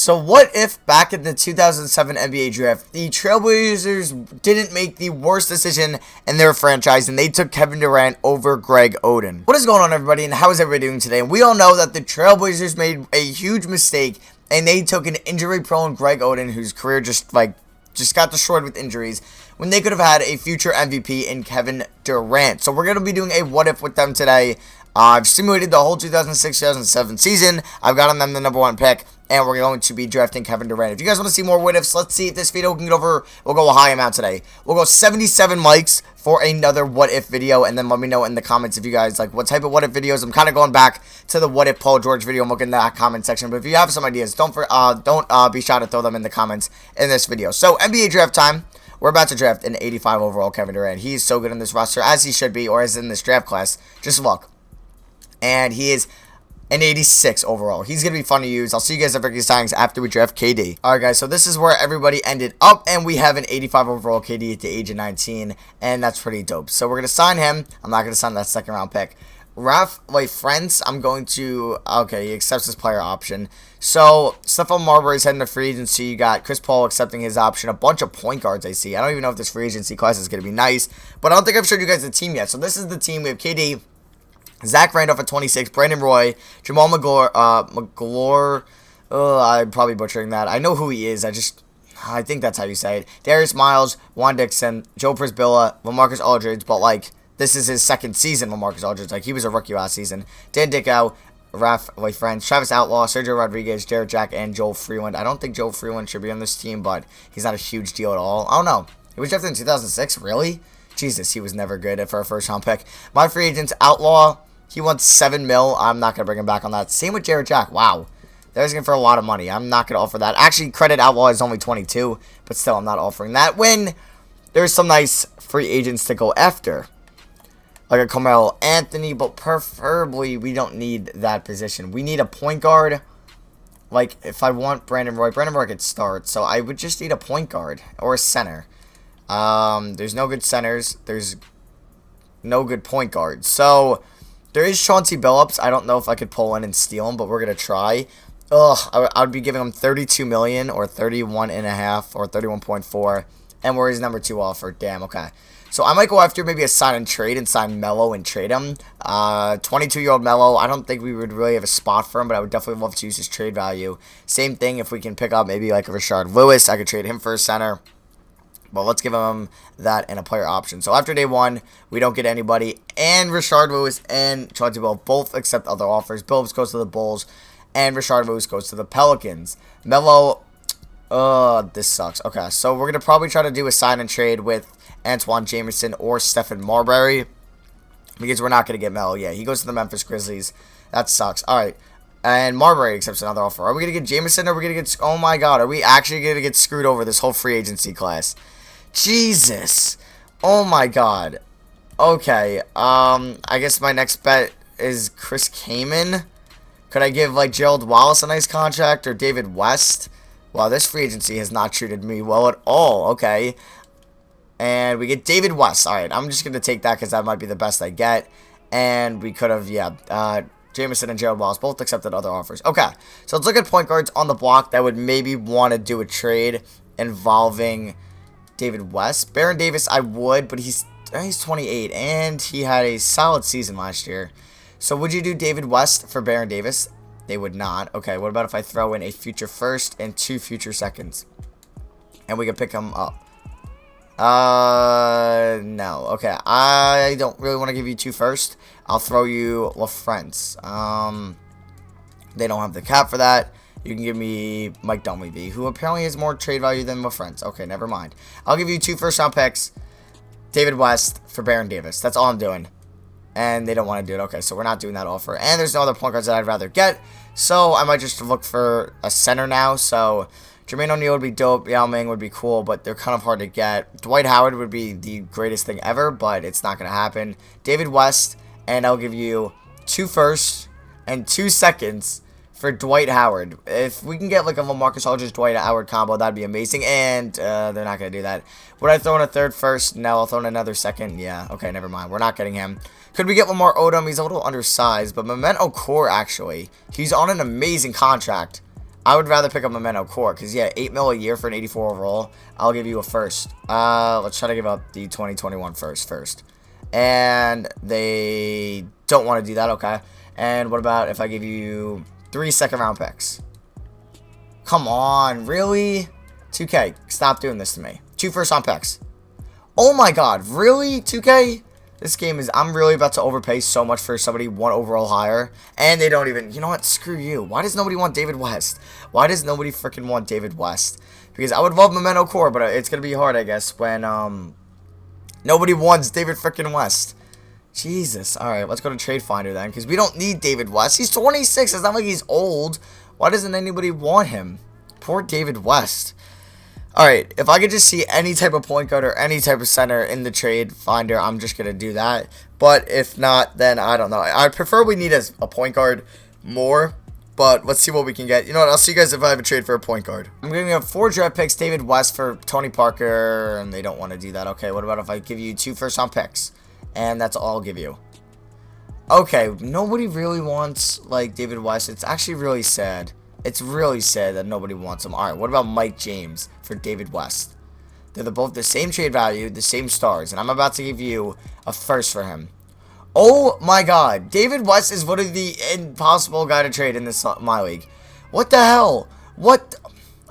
So what if back in the 2007 NBA draft, the Trailblazers didn't make the worst decision in their franchise and they took Kevin Durant over Greg Oden? What is going on, everybody, and how is everybody doing today? And we all know that the Trailblazers made a huge mistake and they took an injury-prone Greg Oden, whose career just got destroyed with injuries, when they could have had a future MVP in Kevin Durant. So we're going to be doing a what if with them today. I've simulated the whole 2006-2007 season. I've gotten them the #1 pick, and we're going to be drafting Kevin Durant. If you guys want to see more what ifs, let's see if this video can get over. We'll go a high amount today. We'll go 77 likes for another what if video, and then let me know in the comments if you guys like what type of what if videos. I'm kind of going back to the what if Paul George video. I'm looking in that comment section. But if you have some ideas, don't be shy to throw them in the comments in this video. So NBA draft time. We're about to draft an 85 overall Kevin Durant. He's so good in this roster, as he should be, or as in this draft class. Just look. And he is an 86 overall. He's going to be fun to use. I'll see you guys at Ricky signings after we draft KD. Alright, guys, so this is where everybody ended up, and we have an 85 overall KD at the age of 19, and that's pretty dope. So we're going to sign him. I'm not going to sign that second round pick. Friends, I'm going to... Okay, he accepts his player option. So, Stephon Marbury's heading to free agency. You got Chris Paul accepting his option. A bunch of point guards I see. I don't even know if this free agency class is going to be nice, but I don't think I've showed you guys the team yet. So this is the team. We have KD, Zach Randolph at 26, Brandon Roy, Jamal McGlure, I'm probably butchering that. I know who he is. I think that's how you say it. Darius Miles, Juan Dixon, Joe Prisbilla, LaMarcus Aldridge, but like, this is his second season, LaMarcus Aldridge. Like, he was a rookie last season. Dan Dickow, friends, Travis Outlaw, Sergio Rodriguez, Jared Jack, and Joel Freeland. I don't think Joel Freeland should be on this team, but he's not a huge deal at all. I don't know. He was drafted in 2006, really? Jesus, he was never good for a first-round pick. My free agent's Outlaw. He wants $7 million. I'm not going to bring him back on that. Same with Jared Jack. Wow. They're asking for a lot of money. I'm not going to offer that. Actually, credit Outlaw is only 22, but still, I'm not offering that. When there's some nice free agents to go after, like a Carmelo Anthony, but preferably we don't need that position. We need a point guard. Like, if I want Brandon Roy could start, so I would just need a point guard or a center. There's no good centers. There's no good point guards. So there is Chauncey Billups. I don't know if I could pull in and steal him, but we're going to try. I would be giving him $32 million or 31.5 or 31.4. And we're his #2 offer. Damn, okay. So I might go after maybe a sign and trade and sign Melo and trade him. 22-year-old Melo, I don't think we would really have a spot for him, but I would definitely love to use his trade value. Same thing if we can pick up maybe like a Rashard Lewis. I could trade him for a center. But let's give him that and a player option. So after day 1, we don't get anybody. And Rashard Lewis and Chauncey Billups both accept other offers. Billups goes to the Bulls. And Rashard Lewis goes to the Pelicans. Melo, this sucks. Okay, so we're going to probably try to do a sign and trade with Antoine Jameson or Stephon Marbury. Because we're not going to get Melo. Yeah, he goes to the Memphis Grizzlies. That sucks. Alright. And Marbury accepts another offer. Are we going to get Jameson or are we going to get... Oh my god, are we actually going to get screwed over this whole free agency class? Jesus. Oh my god. Okay. I guess my next bet is Chris Kaman. Could I give like Gerald Wallace a nice contract or David West? Wow, this free agency has not treated me well at all. Okay. And we get David West. Alright, I'm just going to take that because that might be the best I get. And we could have, yeah, Jameson and Gerald Wallace both accepted other offers. Okay, so let's look at point guards on the block that would maybe want to do a trade involving David West. Baron Davis, I would, but he's 28, and he had a solid season last year. So would you do David West for Baron Davis? They would not. Okay, what about if I throw in a future first and 2 future seconds? And we can pick them up. No. Okay, I don't really want to give you 2 first. I'll throw you LaFrance. They don't have the cap for that. You can give me Mike Dunleavy, who apparently has more trade value than LaFrance. Okay, never mind. I'll give you 2 first-round picks, David West for Baron Davis. That's all I'm doing. And they don't want to do it. Okay, so we're not doing that offer. And there's no other point guards that I'd rather get. So I might just look for a center now. So Jermaine O'Neal would be dope. Yao Ming would be cool, but they're kind of hard to get. Dwight Howard would be the greatest thing ever, but it's not going to happen. David West, and I'll give you 2 firsts and 2 seconds for Dwight Howard. If we can get like a LaMarcus Aldridge Dwight Howard combo, that'd be amazing. And they're not going to do that. Would I throw in a 3rd first? No, I'll throw in another 2nd. Yeah, okay, never mind. We're not getting him. Could we get Lamar Odom? He's a little undersized, but Memento Core, actually. He's on an amazing contract. I would rather pick up Memento Core, because, yeah, 8 mil a year for an 84 overall. I'll give you a first. Let's try to give up the 2021 first. And they don't want to do that, okay. And what about if I give you 3 second-round picks? Come on, really? 2K, stop doing this to me. 2 first-round picks. Oh, my God, really, 2K? This game is, I'm really about to overpay so much for somebody 1 overall higher. And they don't even, you know what, screw you. Why does nobody want David West? Why does nobody freaking want David West? Because I would love Memento Core, but it's going to be hard, I guess, when nobody wants David freaking West. Jesus. Alright, let's go to Trade Finder then, because we don't need David West. He's 26. It's not like he's old. Why doesn't anybody want him? Poor David West. Alright, if I could just see any type of point guard or any type of center in the Trade Finder, I'm just going to do that. But if not, then I don't know. I prefer we need a point guard more. But let's see what we can get. You know what? I'll see you guys if I have a trade for a point guard. I'm going to have 4 draft picks, David West for Tony Parker, and they don't want to do that. Okay, what about if I give you 2 first-round picks? And that's all I'll give you. Okay, nobody really wants, like, David West. It's actually really sad. It's really sad that nobody wants him. Alright, what about Mike James for David West? They're both the same trade value, the same stars, and I'm about to give you a first for him. Oh my God, David West is one of the impossible guy to trade in this my league. What the hell? What?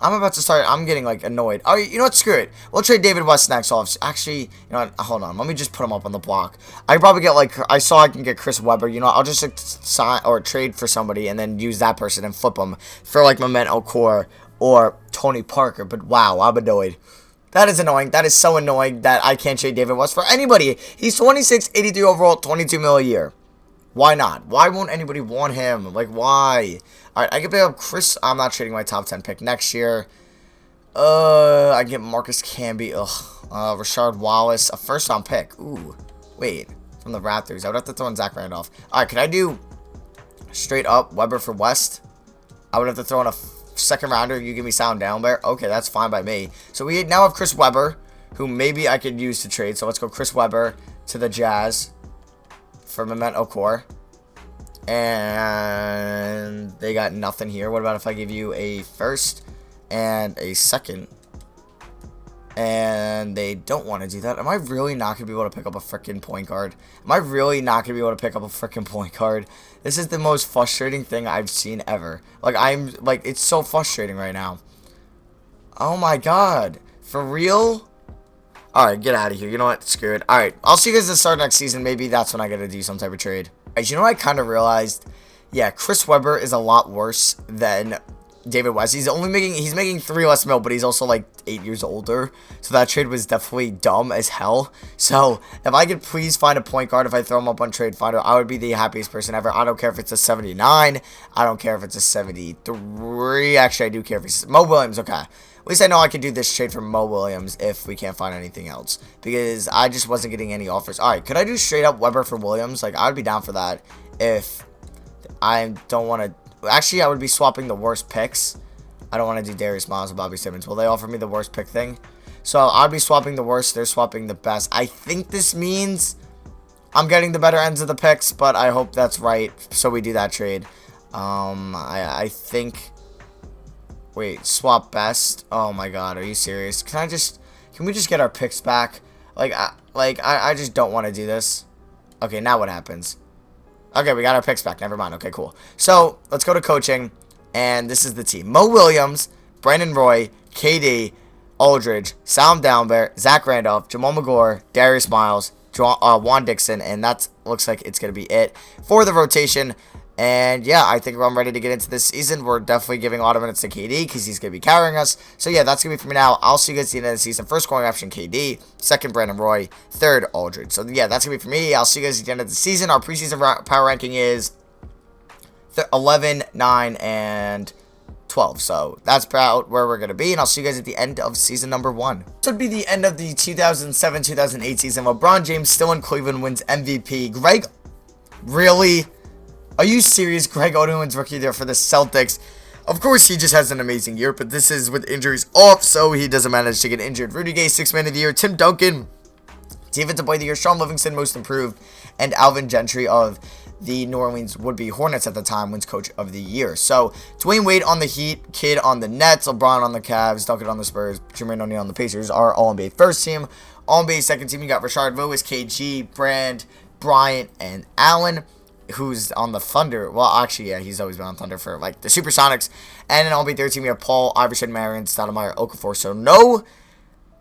I'm about to start. I'm getting like annoyed. Oh, you know what? Screw it. We'll trade David West next off. Actually, you know what? Hold on. Let me just put him up on the block. I could probably get like I saw I can get Chris Webber. You know, I'll just like, sign or trade for somebody and then use that person and flip them for like Memento Core or Tony Parker. But wow, I'm annoyed. That is annoying. That is so annoying that I can't trade David West for anybody. He's 26, 83 overall, 22 mil a year. Why not? Why won't anybody want him? Like, why? Alright, I can pick up Chris. I'm not trading my top 10 pick next year. I can get Marcus Camby. Rashard Wallace. A first-round pick. Ooh. Wait. From the Raptors. I would have to throw in Zach Randolph. Alright, can I do straight up Weber for West? I would have to throw in a second rounder. You give me Sound down there. Okay, that's fine by me. So we now have Chris Webber, who maybe I could use to trade. So let's go Chris Webber to the Jazz for Memento Core. And they got nothing here. What about if I give you a first and a second? And they don't want to do that. Am I really not going to be able to pick up a freaking point guard? Am I really not going to be able to pick up a freaking point guard? This is the most frustrating thing I've seen ever. Like, it's so frustrating right now. Oh my God. For real? Alright, get out of here. You know what? Screw it. Alright, I'll see you guys at the start of next season. Maybe that's when I gotta do some type of trade. Alright, you know what I kind of realized? Yeah, Chris Webber is a lot worse than David West. He's making 3 less mil, but he's also like 8 years older. So that trade was definitely dumb as hell. So if I could please find a point guard, if I throw him up on Trade Finder, I would be the happiest person ever. I don't care if it's a 79. I don't care if it's a 73. Actually, I do care if it's Mo Williams. Okay. At least I know I could do this trade for Mo Williams if we can't find anything else. Because I just wasn't getting any offers. Alright, could I do straight up Weber for Williams? Like, I would be down for that if I don't want to. Actually, I would be swapping the worst picks. I don't want to do Darius Miles and Bobby Simmons. Will they offer me the worst pick thing? So I'd be swapping the worst. They're swapping the best. I think this means I'm getting the better ends of the picks, but I hope that's right. So we do that trade. I think. Wait, swap best. Oh my God, are you serious? Can we just get our picks back? I just don't want to do this. Okay, now what happens? Okay, we got our picks back. Never mind. Okay, cool. So, let's go to coaching. And this is the team. Mo Williams, Brandon Roy, KD, Aldridge, Sam Downbear, Zach Randolph, Jamal McGore, Darius Miles, Juan Dixon. And that looks like it's going to be it for the rotation. And yeah, I think I'm ready to get into this season. We're definitely giving a lot of minutes to KD because he's going to be carrying us. So yeah, that's going to be for me now. I'll see you guys at the end of the season. First scoring option, KD. Second, Brandon Roy. Third, Aldridge. So yeah, that's going to be for me. I'll see you guys at the end of the season. Our preseason power ranking is 11, 9, and 12. So that's about where we're going to be. And I'll see you guys at the end of season number 1. This would be the end of the 2007-2008 season. LeBron James still in Cleveland wins MVP. Greg, really? Are you serious? Greg Oden wins Rookie of the Year for the Celtics. Of course, he just has an amazing year, but this is with injuries off, so he doesn't manage to get injured. Rudy Gay, 6th Man of the Year. Tim Duncan, Defensive Player of the Year. Sean Livingston, Most Improved. And Alvin Gentry of the New Orleans would-be Hornets at the time wins Coach of the Year. So, Dwayne Wade on the Heat, Kidd on the Nets, LeBron on the Cavs, Duncan on the Spurs, Jermaine O'Neal on the Pacers are All-NBA first team. All-NBA second team, you got Rashard Lewis, KG, Brand, Bryant, and Allen, who's on the Thunder. Well, actually, yeah, he's always been on Thunder for, like, the Supersonics. And in All-NBA third team, you have Paul, Iverson, Marion, Stoudemire, Okafor. So, no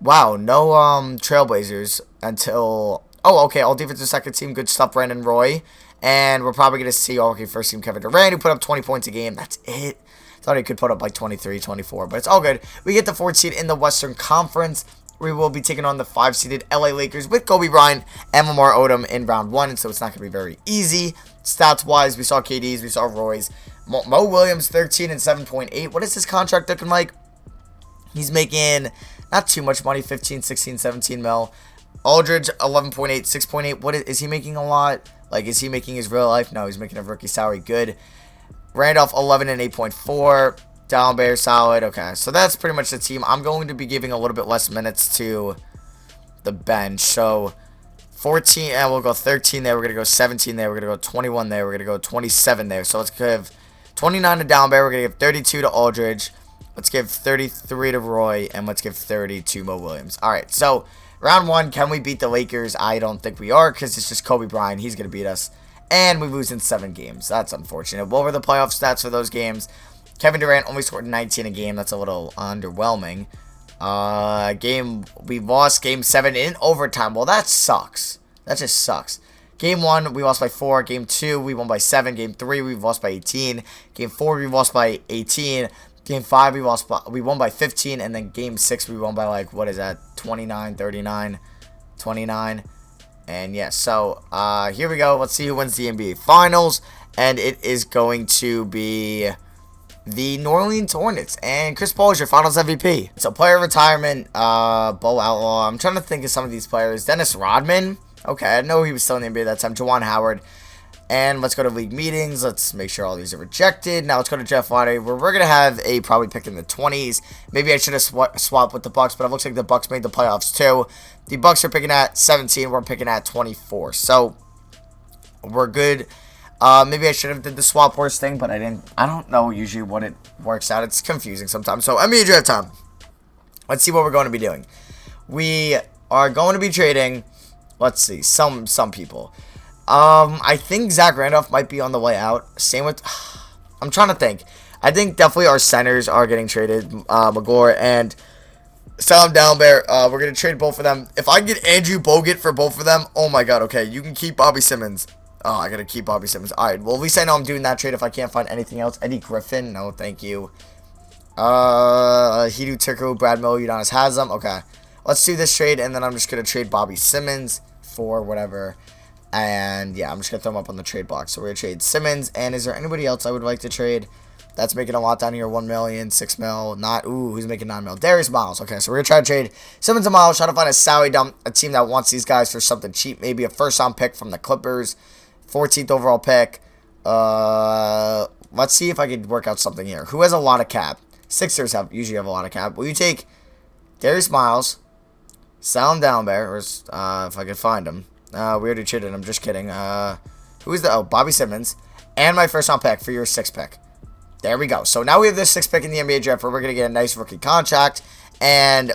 Trailblazers until... Oh, okay, all defensive second team, good stuff, Brandon Roy. And we're probably going to see all first team Kevin Durant, who put up 20 points a game. That's it. Thought he could put up like 23, 24, but it's all good. We get the 4th seed in the Western Conference. We will be taking on the 5-seeded LA Lakers with Kobe Bryant and Lamar Odom in round 1, so it's not going to be very easy. Stats-wise, we saw KD's, we saw Roy's. Mo Williams, 13 and 7.8. What is his contract looking like? He's making not too much money, 15, 16, 17 mil. Aldridge, 11.8, 6.8. What is he making a lot? Like, is he making his real life? No, he's making a rookie salary good. Randolph, 11 and 8.4. Downbear, solid. Okay, so that's pretty much the team. I'm going to be giving a little bit less minutes to the bench. So, 14, and we'll go 13 there. We're going to go 17 there. We're going to go 21 there. We're going to go 27 there. So, let's give 29 to Downbear. We're going to give 32 to Aldridge. Let's give 33 to Roy. And let's give 30 to Mo Williams. All right, so... Round 1, can we beat the Lakers? I don't think we are because it's just Kobe Bryant. He's going to beat us. And we lose in 7 games. That's unfortunate. What were the playoff stats for those games? Kevin Durant only scored 19 a game. That's a little underwhelming. We lost Game 7 in overtime. Well, that sucks. That just sucks. Game 1, we lost by 4. Game 2, we won by 7. Game 3, we lost by 18. Game 4, we lost by 18. Game 5, we won by 15, and then Game 6, we won by, like, what is that, 29, 39, 29, and yeah, so, here we go. Let's see who wins the NBA Finals, and it is going to be the New Orleans Hornets, and Chris Paul is your Finals MVP. So, player retirement, Bo Outlaw, I'm trying to think of some of these players. Dennis Rodman, okay, I know he was still in the NBA at that time. Juwan Howard. And let's go to league meetings. Let's make sure all these are rejected. Now let's go to Jeff Lottery, where we're going to have a probably pick in the 20s. Maybe I should have swapped with the Bucks, but it looks like the Bucks made the playoffs too. The Bucks are picking at 17. We're picking at 24. So we're good. Maybe I should have did the swap horse thing, but I didn't. I don't know usually what it works out. It's confusing sometimes. So NBA draft time. Let's see what we're going to be doing. We are going to be trading. Let's see. Some people. I think Zach Randolph might be on the way out. Same with... I'm trying to think. I think definitely our centers are getting traded. Magor and Sam Downbear. We're going to trade both of them. If I get Andrew Bogut for both of them, oh my god, okay. You can keep Bobby Simmons. Oh, I got to keep Bobby Simmons. Alright, well, at least I know I'm doing that trade if I can't find anything else. Eddie Griffin, no, thank you. Hidu Turku, Brad Miller, Udonis Haslam. Okay, let's do this trade, and then I'm just going to trade Bobby Simmons for whatever. And yeah, I'm just going to throw him up on the trade block. So we're going to trade Simmons. And is there anybody else I would like to trade that's making a lot down here? 1 million, 6 mil. Not, ooh, who's making 9 mil? Darius Miles. Okay, so we're going to try to trade Simmons and Miles. Try to find a salary dump, a team that wants these guys for something cheap. Maybe a first-round pick from the Clippers. 14th overall pick. Let's see if I could work out something here. Who has a lot of cap? Sixers usually have a lot of cap. Will you take Darius Miles, Sal Downbear, or if I could find him. We already traded him. Just kidding. Who is the... Oh, Bobby Simmons. And my first-round pick for your 6th pick. There we go. So now we have this 6th pick in the NBA draft where we're going to get a nice rookie contract. And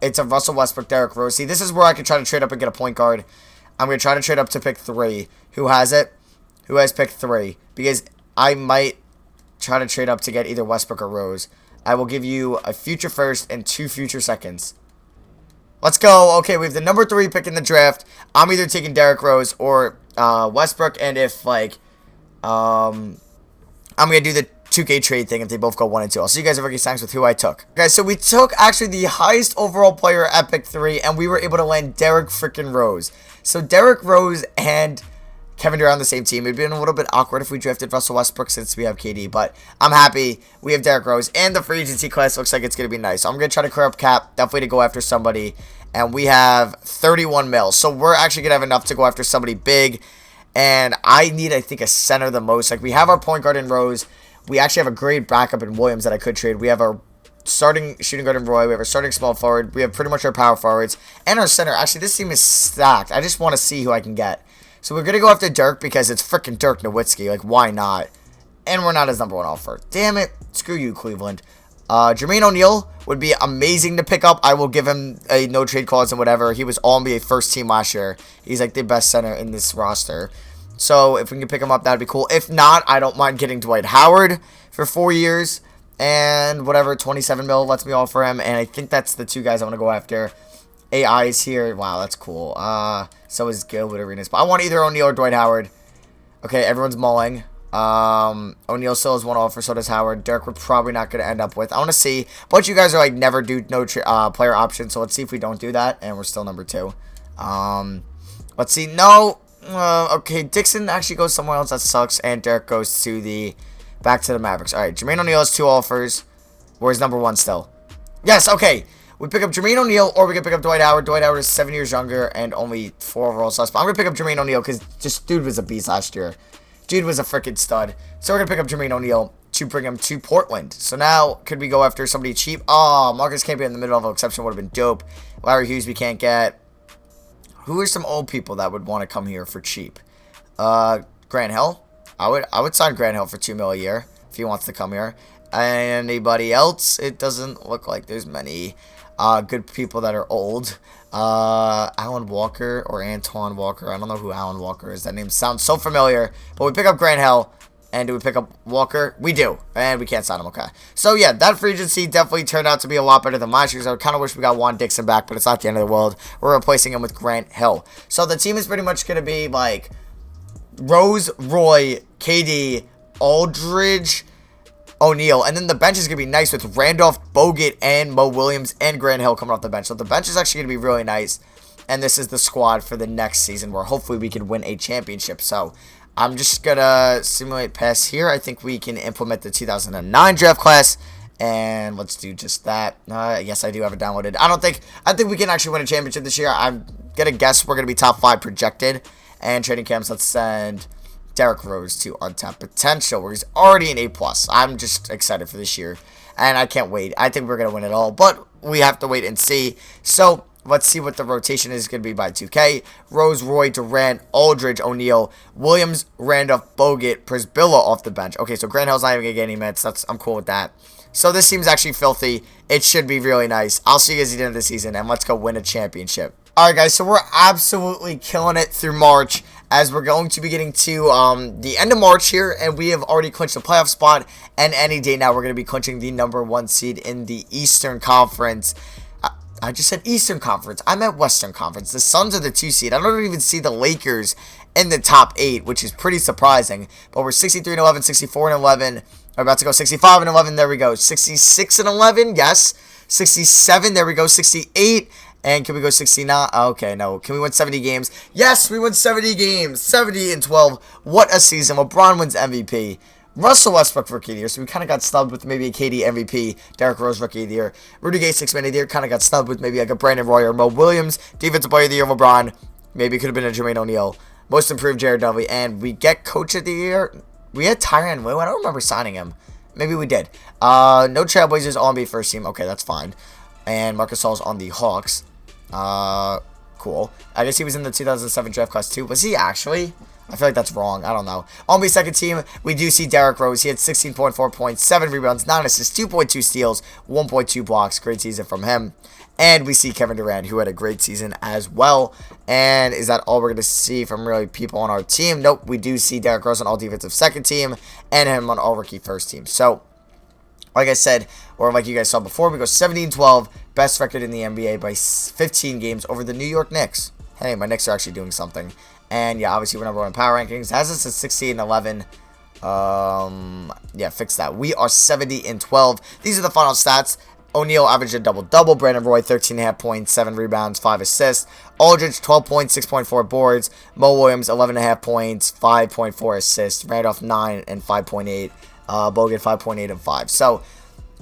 it's a Russell Westbrook, Derrick Rose. See, this is where I could try to trade up and get a point guard. I'm going to try to trade up to pick 3. Who has it? Who has pick 3? Because I might try to trade up to get either Westbrook or Rose. I will give you a future first and 2 future seconds. Let's go. Okay, we have the number 3 pick in the draft. I'm either taking Derrick Rose or Westbrook. And if, like, I'm going to do the 2K trade thing if they both go 1 and 2. I'll see you guys at Rookie Signs with who I took. Okay, so we took actually the highest overall player at pick 3. And we were able to land Derrick freaking Rose. So Derrick Rose and Kevin Durant on the same team. It would have been a little bit awkward if we drafted Russell Westbrook since we have KD. But I'm happy we have Derrick Rose. And the free agency class looks like it's going to be nice. So I'm going to try to clear up cap. Definitely to go after somebody. And we have 31 mil. So we're actually going to have enough to go after somebody big. And I need, I think, a center the most. Like, we have our point guard in Rose. We actually have a great backup in Williams that I could trade. We have our starting shooting guard in Roy. We have our starting small forward. We have pretty much our power forwards. And our center. Actually, this team is stacked. I just want to see who I can get. So we're going to go after Dirk because it's freaking Dirk Nowitzki. Like, why not? And we're not his #1 offer. Damn it. Screw you, Cleveland. Jermaine O'Neal would be amazing to pick up. I will give him a no-trade clause and whatever. He was All-NBA first team last year. He's like the best center in this roster. So if we can pick him up, that'd be cool. If not, I don't mind getting Dwight Howard for 4 years. And whatever, 27 mil lets me offer him. And I think that's the 2 guys I want to go after. AI is here. Wow, that's cool. So is Gilbert Arenas. But I want either O'Neal or Dwight Howard. Okay, everyone's mulling. O'Neal still has 1 offer, so does Howard. Dirk we're probably not going to end up with. I want to see. A bunch of you guys are like never do no player option, so let's see if we don't do that. And we're still number 2. Let's see. No. Okay, Dixon actually goes somewhere else. That sucks. And Dirk goes to back to the Mavericks. All right, Jermaine O'Neal has 2 offers. Where's #1 still? Yes, okay. We pick up Jermaine O'Neal, or we can pick up Dwight Howard. Dwight Howard is 7 years younger and only 4 overall slots. But I'm going to pick up Jermaine O'Neal because just dude was a beast last year. Dude was a freaking stud. So we're going to pick up Jermaine O'Neal to bring him to Portland. So now, could we go after somebody cheap? Oh, Marcus Camby in the mid-level exception would have been dope. Larry Hughes we can't get. Who are some old people that would want to come here for cheap? Grant Hill. I would sign Grant Hill for $2 million a year if he wants to come here. Anybody else? It doesn't look like there's many good people that are old. Alan Walker or Antoine Walker. I don't know who Alan Walker is. That name sounds so familiar. But we pick up Grant Hill. And do we pick up Walker? We do. And we can't sign him. Okay. So, yeah, that free agency definitely turned out to be a lot better than last year's. I kind of wish we got Juan Dixon back, but it's not the end of the world. We're replacing him with Grant Hill. So, the team is pretty much going to be, like, Rose, Roy, KD, Aldridge, O'Neal. And then the bench is going to be nice with Randolph, Bogut, and Mo Williams, and Grant Hill coming off the bench. So, the bench is actually going to be really nice. And this is the squad for the next season where hopefully we can win a championship. So, I'm just going to simulate pass here. I think we can implement the 2009 draft class. And let's do just that. Yes, I do have it downloaded. I think we can actually win a championship this year. I'm going to guess we're going to be top 5 projected. And trading camps, let's send Derrick Rose to Untapped Potential, where he's already an A+. I'm just excited for this year. And I can't wait. I think we're going to win it all. But we have to wait and see. So, let's see what the rotation is going to be by 2K. Rose, Roy, Durant, Aldridge, O'Neal, Williams, Randolph, Bogut, Prisbilla off the bench. Okay, so Grant Hill's not even going to get any minutes. I'm cool with that. So this team's actually filthy. It should be really nice. I'll see you guys at the end of the season, and let's go win a championship. Alright, guys, so we're absolutely killing it through March, as we're going to be getting to the end of March here, and we have already clinched a playoff spot, and any day now we're going to be clinching the #1 seed in the Eastern Conference. I just said Eastern Conference. I'm at Western Conference. The Suns are the 2 seed. I don't even see the Lakers in the top 8, which is pretty surprising. But we're 63-11, 64-11. We're about to go 65-11. There we go. 66-11. Yes. 67. There we go. 68. And can we go 69? Okay, no. Can we win 70 games? Yes, we win 70 games. 70-12. What a season. LeBron wins MVP. Russell Westbrook Rookie of the Year, so we kind of got snubbed with maybe a KD MVP. Derrick Rose Rookie of the Year. Rudy Gay 6 Man of the Year, kind of got snubbed with maybe like a Brandon Roy or Mo Williams. Defensive Player of the Year, LeBron. Maybe it could have been a Jermaine O'Neal. Most Improved, Jared Dudley. And we get Coach of the Year. We had Tyronn Lue. I don't remember signing him. Maybe we did. No Trailblazers, All-NBA first team. Okay, that's fine. And Marcus Gasol's on the Hawks. Cool. I guess he was in the 2007 draft class too. Was he actually? I feel like that's wrong. I don't know. On the second team, we do see Derrick Rose. He had 16.4 points, 7 rebounds, 9 assists, 2.2 steals, 1.2 blocks. Great season from him. And we see Kevin Durant, who had a great season as well. And is that all we're going to see from really people on our team? Nope. We do see Derrick Rose on all defensive second team and him on all rookie first team. So, like I said, or like you guys saw before, we go 17-12, best record in the NBA by 15 games over the New York Knicks. Hey, my Knicks are actually doing something. And yeah, obviously we're #1 in power rankings. Has us at 16-11. Yeah, fix that. We are 70-12. These are the final stats. O'Neal averaged a double-double. Brandon Roy, 13.5 points, 7 rebounds, 5 assists. Aldridge, 12 points, 6.4 boards. Mo Williams, 11.5 points, 5.4 assists. Randolph, 9 and 5.8. Bogut, 5.8 and 5. So,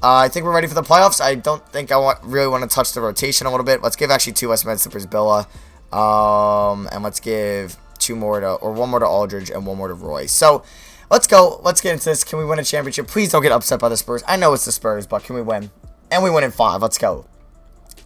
I think we're ready for the playoffs. I don't think I really want to touch the rotation a little bit. Let's give actually 2 less minutes to Prisbilla. And let's give 1 more to Aldridge and 1 more to Roy. So, let's go. Let's get into this. Can we win a championship? Please don't get upset by the Spurs. I know it's the Spurs, but can we win? And we win in 5. Let's go.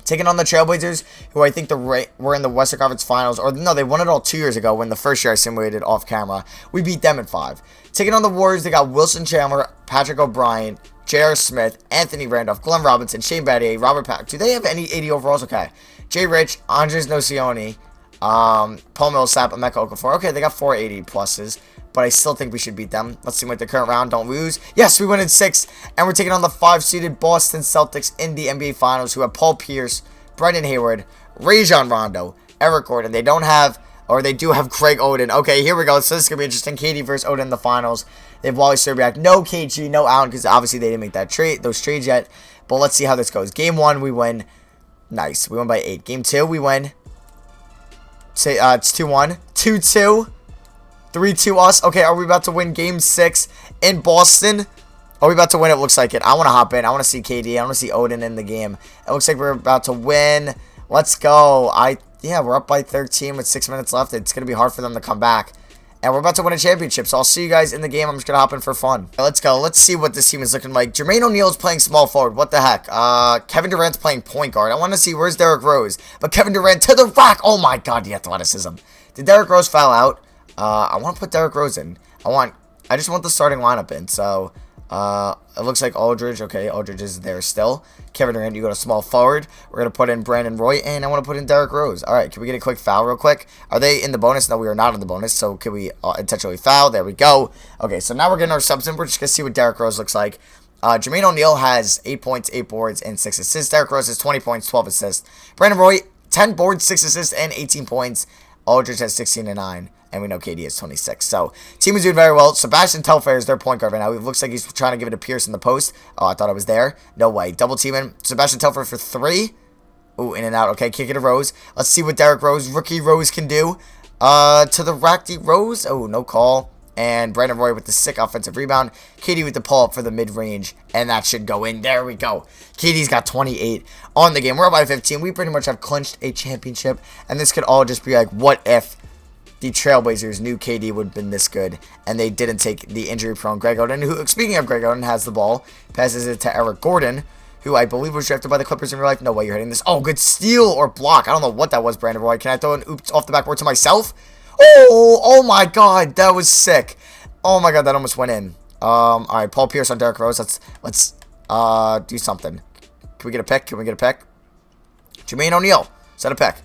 Taking on the Trailblazers, who I think were in the Western Conference Finals, or no, they won it all 2 years ago when the first year I simulated off camera. We beat them in 5. Taking on the Warriors, they got Wilson Chandler, Patrick O'Brien, J.R. Smith, Anthony Randolph, Glenn Robinson, Shane Battier, Robert Pack. Do they have any 80 overalls? Okay. Jay Rich, Andres Nocioni, Paul Millsap, Emeka Okafor. Okay, they got 480 pluses, but I still think we should beat them. Let's see what the current round. Don't lose. Yes, we win in 6, and we're taking on the 5-seeded Boston Celtics in the NBA Finals, who have Paul Pierce, Brendan Hayward, Rajon Rondo, Eric Gordon. They don't have, or they do have Greg Oden. Okay, here we go. So this is going to be interesting. KD versus Oden in the finals. They have Wally Szczerbiak. No KG, no Allen, because obviously they didn't make that those trades yet. But let's see how this goes. Game 1, we win. Nice. We won by 8. Game 2, we win. Say, it's 2-1. 2-2. 3-2 us. Okay, are we about to win Game 6 in Boston? Are we about to win? It looks like it. I want to hop in. I want to see KD. I want to see Oden in the game. It looks like we're about to win. Let's go. Yeah, we're up by 13 with 6 minutes left. It's going to be hard for them to come back. And we're about to win a championship, so I'll see you guys in the game. I'm just going to hop in for fun. Let's go. Let's see what this team is looking like. Jermaine O'Neal is playing small forward. What the heck? Kevin Durant's playing point guard. I want to see where's Derrick Rose. But Kevin Durant to the rack. Oh, my God, the athleticism. Did Derrick Rose foul out? I want to put Derrick Rose in. I just want the starting lineup in, so... it looks like Aldridge. Okay, Aldridge is there still. Kevin Durant, you go to small forward. We're going to put in Brandon Roy, and I want to put in Derrick Rose. All right, can we get a quick foul real quick? Are they in the bonus? No, we are not in the bonus, so can we intentionally foul? There we go. Okay, so now we're getting our subs in. We're just going to see what Derrick Rose looks like. Jermaine O'Neal has 8 points, 8 boards, and 6 assists. Derrick Rose has 20 points, 12 assists. Brandon Roy, 10 boards, 6 assists, and 18 points. Aldridge has 16 and 9. And we know KD is 26. So, team is doing very well. Sebastian Telfair is their point guard right now. It looks like he's trying to give it to Pierce in the post. Oh, I thought I was there. No way. Double teaming. Sebastian Telfair for 3. Ooh, in and out. Okay, kick it to Rose. Let's see what Derrick Rose, rookie Rose, can do. To the rack, Rose. Oh, no call. And Brandon Roy with the sick offensive rebound. KD with the pull-up for the mid-range. And that should go in. There we go. KD's got 28 on the game. We're up by 15. We pretty much have clinched a championship. And this could all just be like, what if the Trailblazers knew KD would have been this good, and they didn't take the injury-prone Greg Oden, who, speaking of Greg Oden, has the ball, passes it to Eric Gordon, who I believe was drafted by the Clippers in real life. No way you're hitting this. Oh, good steal or block. I don't know what that was, Brandon Roy. Can I throw an oops off the backboard to myself? Oh my God, that was sick. Oh my God, that almost went in. All right, Paul Pierce on Derrick Rose. Let's do something. Can we get a pick? Can we get a pick? Jermaine O'Neal, set a pick.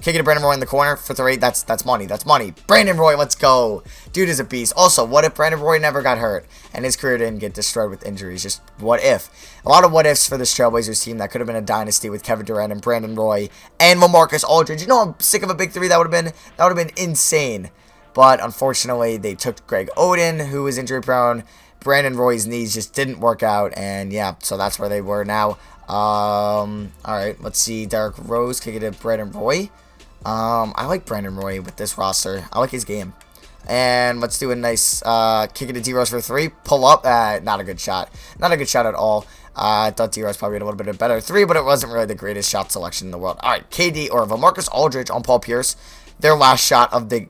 Kick it to Brandon Roy in the corner for 3. That's money. That's money. Brandon Roy, let's go. Dude is a beast. Also, what if Brandon Roy never got hurt and his career didn't get destroyed with injuries? Just what if? A lot of what ifs for this Trailblazers team. That could have been a dynasty with Kevin Durant and Brandon Roy and LaMarcus Aldridge. You know, I'm sick of a big 3. That would have been insane. But unfortunately, they took Greg Oden, who was injury prone. Brandon Roy's knees just didn't work out, and yeah, so that's where they were now. All right, let's see. Derrick Rose, kick it to Brandon Roy. I like Brandon Roy with this roster. I like his game. And let's do a nice kick it to D-Rose for 3. Pull up. Not a good shot. Not a good shot at all. I thought D-Rose probably had a little bit of better 3, but it wasn't really the greatest shot selection in the world. All right, KD or LaMarcus Aldridge on Paul Pierce. Their last shot of the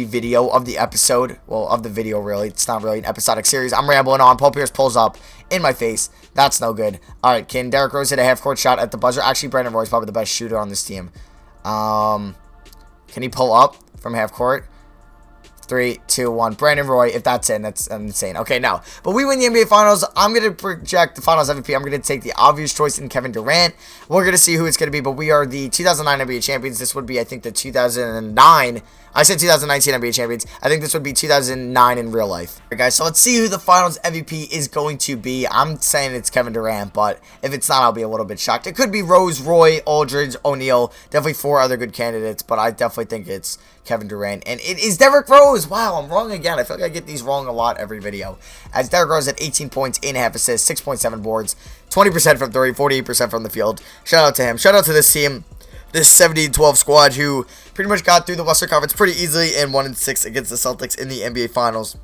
video, of the episode. Well, of the video, really. It's not really an episodic series. I'm rambling on. Paul Pierce pulls up in my face. That's no good. All right, can Derrick Rose hit a half-court shot at the buzzer? Actually, Brandon Roy is probably the best shooter on this team. Can he pull up from half court? 3, 2, 1. Brandon Roy, if that's in, that's insane. Okay, now, but we win the NBA Finals. I'm going to project the Finals MVP. I'm going to take the obvious choice in Kevin Durant. We're going to see who it's going to be, but we are the 2009 NBA champions. This would be, I think, the 2009. I said 2019 NBA champions. I think this would be 2009 in real life. All right, guys, so let's see who the Finals MVP is going to be. I'm saying it's Kevin Durant, but if it's not, I'll be a little bit shocked. It could be Rose, Roy, Aldridge, O'Neal. Definitely 4 other good candidates, but I definitely think it's Kevin Durant. And it is Derrick Rose. Wow, I'm wrong again. I feel like I get these wrong a lot every video. As Derrick Rose had 18 points, 8.5 assists, 6.7 boards, 20% from 3, 48% from the field. Shout out to him. Shout out to this team. This 17-12 squad who pretty much got through the Western Conference pretty easily and 1-6 against the Celtics in the NBA Finals.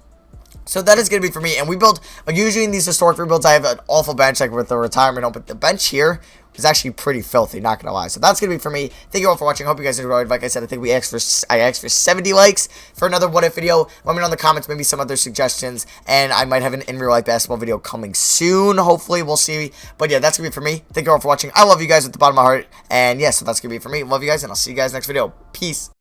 So that is going to be for me. And we built, usually in these historic rebuilds, I have an awful bench, like with the retirement home. But the bench here is actually pretty filthy, not going to lie. So that's going to be for me. Thank you all for watching. Hope you guys enjoyed. Like I said, I think I asked for 70 likes for another what if video. Let me know in the comments maybe some other suggestions. And I might have an in real life basketball video coming soon. Hopefully, we'll see. But yeah, that's going to be for me. Thank you all for watching. I love you guys at the bottom of my heart. And yeah, so that's going to be for me. Love you guys, and I'll see you guys next video. Peace.